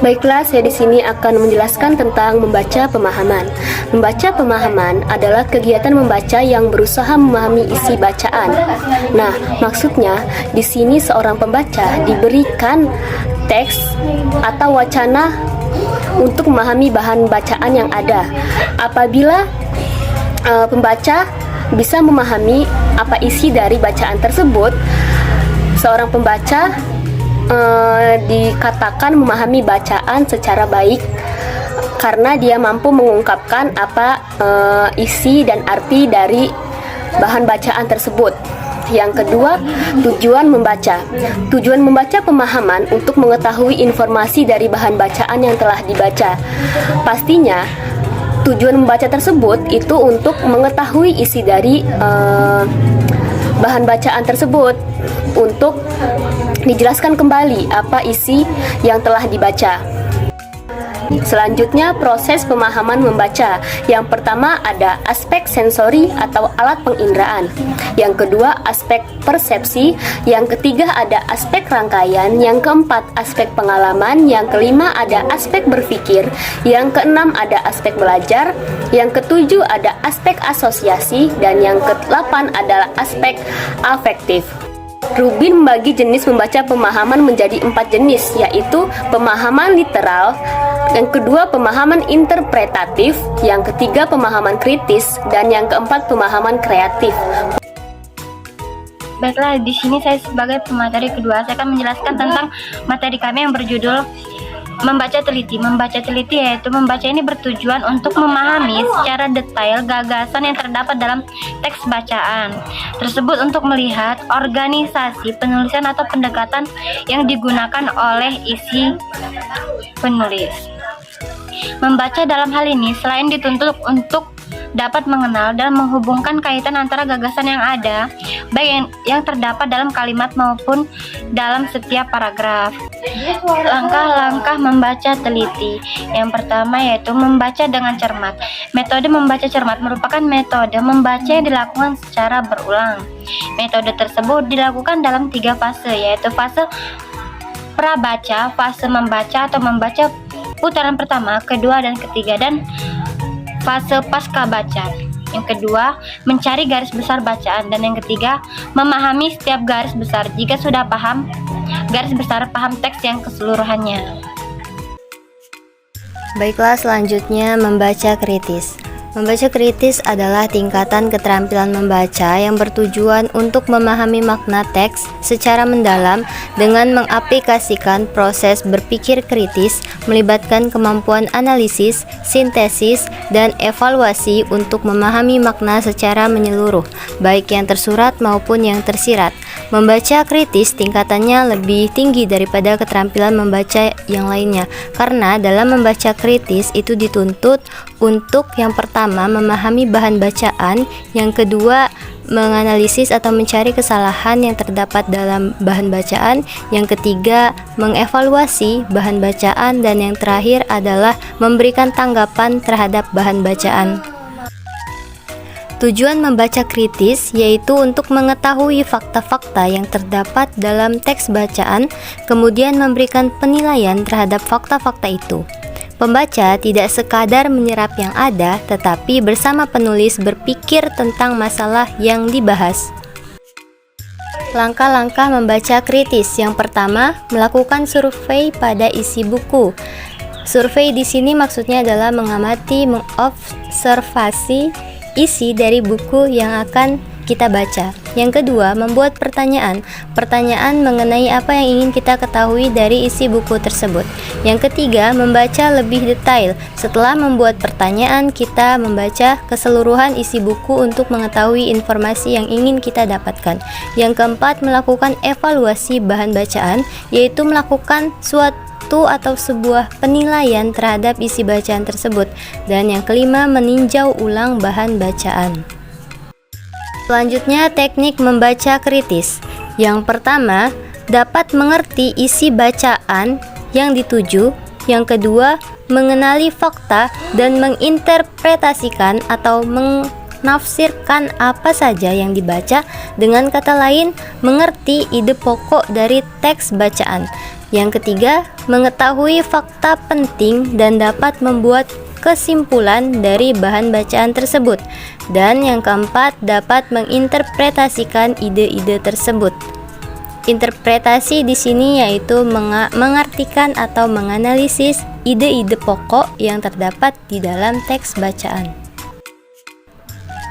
Baiklah, saya di sini akan menjelaskan tentang membaca pemahaman. Membaca pemahaman adalah kegiatan membaca yang berusaha memahami isi bacaan. Nah, maksudnya di sini seorang pembaca diberikan teks atau wacana untuk memahami bahan bacaan yang ada. Apabila pembaca bisa memahami apa isi dari bacaan tersebut, seorang pembaca dikatakan memahami bacaan secara baik karena dia mampu mengungkapkan apa isi dan arti dari bahan bacaan tersebut. Yang kedua, tujuan membaca. Tujuan membaca pemahaman untuk mengetahui informasi dari bahan bacaan yang telah dibaca. Pastinya tujuan membaca tersebut itu untuk mengetahui isi dari bahan bacaan tersebut, untuk dijelaskan kembali apa isi yang telah dibaca. Selanjutnya, proses pemahaman membaca. Yang pertama ada aspek sensori atau alat penginderaan. Yang kedua, aspek persepsi. Yang ketiga ada aspek rangkaian. Yang keempat, aspek pengalaman. Yang kelima ada aspek berpikir. Yang keenam ada aspek belajar. Yang ketujuh ada aspek asosiasi. Dan yang kedelapan adalah aspek afektif. Rubin membagi jenis membaca pemahaman menjadi 4 jenis, yaitu pemahaman literal, yang kedua pemahaman interpretatif, yang ketiga pemahaman kritis, dan yang keempat pemahaman kreatif. Baiklah, di sini saya sebagai pemateri kedua, saya akan menjelaskan tentang materi kami yang berjudul membaca teliti. Membaca teliti yaitu membaca ini bertujuan untuk memahami secara detail gagasan yang terdapat dalam teks bacaan tersebut untuk melihat organisasi penulisan atau pendekatan yang digunakan oleh isi penulis. Membaca dalam hal ini selain dituntut untuk dapat mengenal dan menghubungkan kaitan antara gagasan yang ada, baik yang terdapat dalam kalimat maupun dalam setiap paragraf. Langkah-langkah membaca teliti. Yang pertama yaitu membaca dengan cermat. Metode membaca cermat merupakan metode membaca yang dilakukan secara berulang. Metode tersebut dilakukan dalam 3 fase, yaitu fase prabaca, fase membaca atau membaca putaran pertama, kedua, dan ketiga, dan fase pasca baca. Yang kedua, mencari garis besar bacaan, dan yang ketiga, memahami setiap garis besar. Jika sudah paham garis besar, paham teks yang keseluruhannya. Baiklah, selanjutnya membaca kritis. Membaca kritis adalah tingkatan keterampilan membaca yang bertujuan untuk memahami makna teks secara mendalam dengan mengaplikasikan proses berpikir kritis, melibatkan kemampuan analisis, sintesis, dan evaluasi untuk memahami makna secara menyeluruh, baik yang tersurat maupun yang tersirat. Membaca kritis tingkatannya lebih tinggi daripada keterampilan membaca yang lainnya, karena dalam membaca kritis itu dituntut untuk yang pertama memahami bahan bacaan, yang kedua menganalisis atau mencari kesalahan yang terdapat dalam bahan bacaan, yang ketiga mengevaluasi bahan bacaan, dan yang terakhir adalah memberikan tanggapan terhadap bahan bacaan. Tujuan membaca kritis yaitu untuk mengetahui fakta-fakta yang terdapat dalam teks bacaan, kemudian memberikan penilaian terhadap fakta-fakta itu. Pembaca tidak sekadar menyerap yang ada, tetapi bersama penulis berpikir tentang masalah yang dibahas. Langkah-langkah membaca kritis. Yang pertama, melakukan survei pada isi buku. Survei di sini maksudnya adalah mengamati, mengobservasi isi dari buku yang akan kita baca. Yang kedua, membuat pertanyaan mengenai apa yang ingin kita ketahui dari isi buku tersebut. Yang ketiga, membaca lebih detail. Setelah membuat pertanyaan, kita membaca keseluruhan isi buku untuk mengetahui informasi yang ingin kita dapatkan. Yang keempat, melakukan evaluasi bahan bacaan, yaitu melakukan suatu atau sebuah penilaian terhadap isi bacaan tersebut. Dan yang kelima, meninjau ulang bahan bacaan. Selanjutnya, teknik membaca kritis. Yang pertama, dapat mengerti isi bacaan yang dituju. Yang kedua, mengenali fakta dan menginterpretasikan atau menafsirkan apa saja yang dibaca. Dengan kata lain, mengerti ide pokok dari teks bacaan. Yang ketiga, mengetahui fakta penting dan dapat membuat kesimpulan dari bahan bacaan tersebut. Dan yang keempat, dapat menginterpretasikan ide-ide tersebut. Interpretasi di sini yaitu mengartikan atau menganalisis ide-ide pokok yang terdapat di dalam teks bacaan.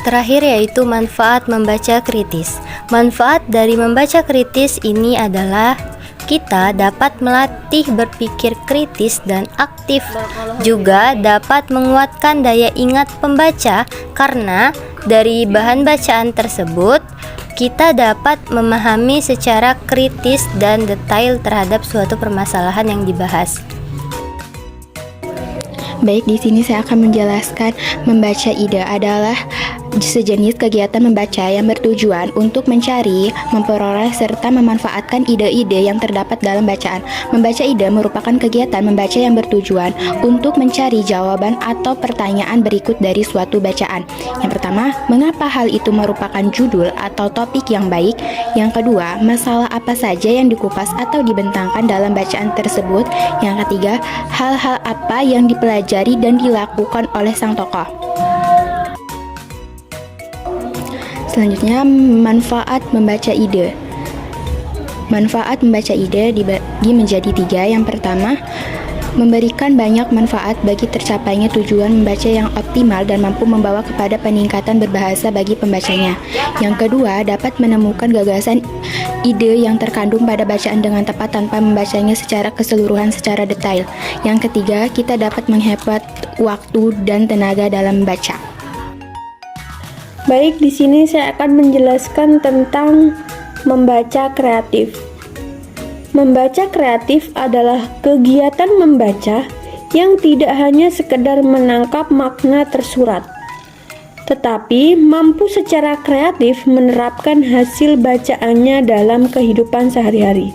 Terakhir yaitu manfaat membaca kritis. Manfaat dari membaca kritis ini adalah kita dapat melatih berpikir kritis dan aktif, juga dapat menguatkan daya ingat pembaca karena dari bahan bacaan tersebut kita dapat memahami secara kritis dan detail terhadap suatu permasalahan yang dibahas. Baik, di sini saya akan menjelaskan membaca ide adalah sejenis kegiatan membaca yang bertujuan untuk mencari, memperoleh, serta memanfaatkan ide-ide yang terdapat dalam bacaan. Membaca ide merupakan kegiatan membaca yang bertujuan untuk mencari jawaban atau pertanyaan berikut dari suatu bacaan. Yang pertama, mengapa hal itu merupakan judul atau topik yang baik? Yang kedua, masalah apa saja yang dikupas atau dibentangkan dalam bacaan tersebut? Yang ketiga, hal-hal apa yang dipelajari dan dilakukan oleh sang tokoh. Selanjutnya, manfaat membaca ide. Manfaat membaca ide dibagi menjadi 3. Yang pertama, memberikan banyak manfaat bagi tercapainya tujuan membaca yang optimal dan mampu membawa kepada peningkatan berbahasa bagi pembacanya. Yang kedua, dapat menemukan gagasan ide yang terkandung pada bacaan dengan tepat tanpa membacanya secara keseluruhan secara detail. Yang ketiga, kita dapat menghemat waktu dan tenaga dalam membaca. Baik, di sini saya akan menjelaskan tentang membaca kreatif. Membaca kreatif adalah kegiatan membaca yang tidak hanya sekedar menangkap makna tersurat, tetapi mampu secara kreatif menerapkan hasil bacaannya dalam kehidupan sehari-hari.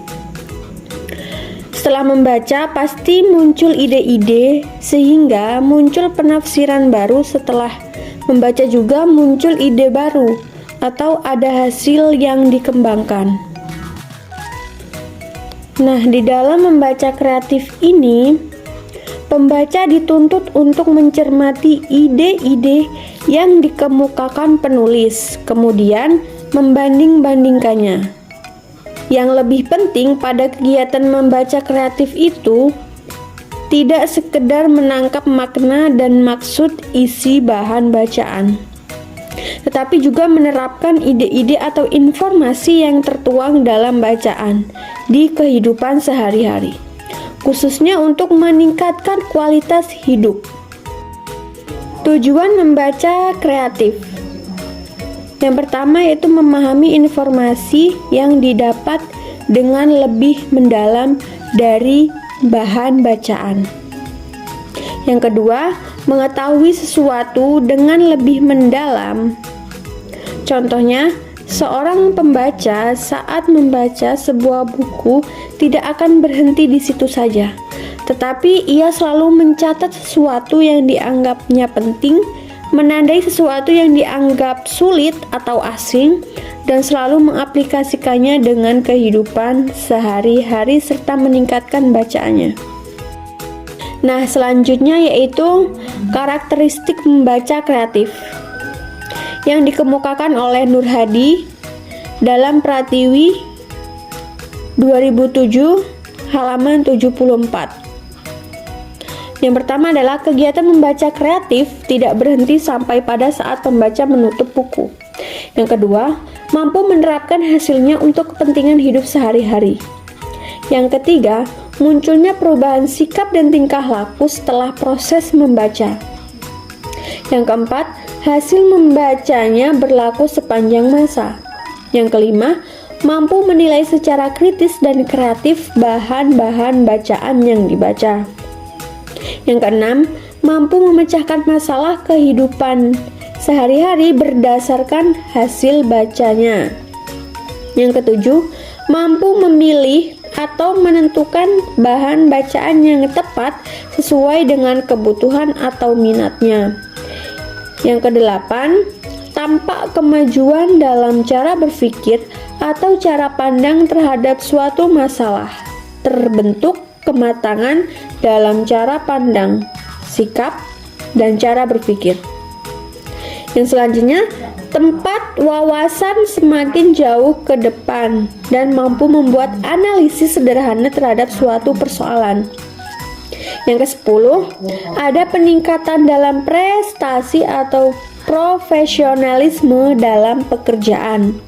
Setelah membaca, pasti muncul ide-ide, sehingga muncul penafsiran baru. Setelah membaca juga muncul ide baru, atau ada hasil yang dikembangkan. Nah, di dalam membaca kreatif ini, pembaca dituntut untuk mencermati ide-ide yang dikemukakan penulis, kemudian membanding-bandingkannya. Yang lebih penting pada kegiatan membaca kreatif itu tidak sekedar menangkap makna dan maksud isi bahan bacaan, tetapi juga menerapkan ide-ide atau informasi yang tertuang dalam bacaan di kehidupan sehari-hari, khususnya untuk meningkatkan kualitas hidup. Tujuan membaca kreatif yang pertama yaitu memahami informasi yang didapat dengan lebih mendalam dari bahan bacaan. Yang kedua, mengetahui sesuatu dengan lebih mendalam. Contohnya, seorang pembaca saat membaca sebuah buku tidak akan berhenti di situ saja, tetapi ia selalu mencatat sesuatu yang dianggapnya penting, menandai sesuatu yang dianggap sulit atau asing, dan selalu mengaplikasikannya dengan kehidupan sehari-hari serta meningkatkan bacaannya. Nah, selanjutnya yaitu karakteristik membaca kreatif yang dikemukakan oleh Nur Hadi dalam Pratiwi 2007 halaman 74. Yang pertama adalah kegiatan membaca kreatif tidak berhenti sampai pada saat pembaca menutup buku. Yang kedua, mampu menerapkan hasilnya untuk kepentingan hidup sehari-hari. Yang ketiga, munculnya perubahan sikap dan tingkah laku setelah proses membaca. Yang keempat, hasil membacanya berlaku sepanjang masa. Yang kelima, mampu menilai secara kritis dan kreatif bahan-bahan bacaan yang dibaca. Yang keenam, mampu memecahkan masalah kehidupan sehari-hari berdasarkan hasil bacanya. Yang ketujuh, mampu memilih atau menentukan bahan bacaan yang tepat sesuai dengan kebutuhan atau minatnya. Yang kedelapan, tampak kemajuan dalam cara berpikir atau cara pandang terhadap suatu masalah. Terbentuk kematangan dalam cara pandang, sikap, dan cara berpikir. Yang selanjutnya, tempat wawasan semakin jauh ke depan dan mampu membuat analisis sederhana terhadap suatu persoalan. Yang ke-10, ada peningkatan dalam prestasi atau profesionalisme dalam pekerjaan.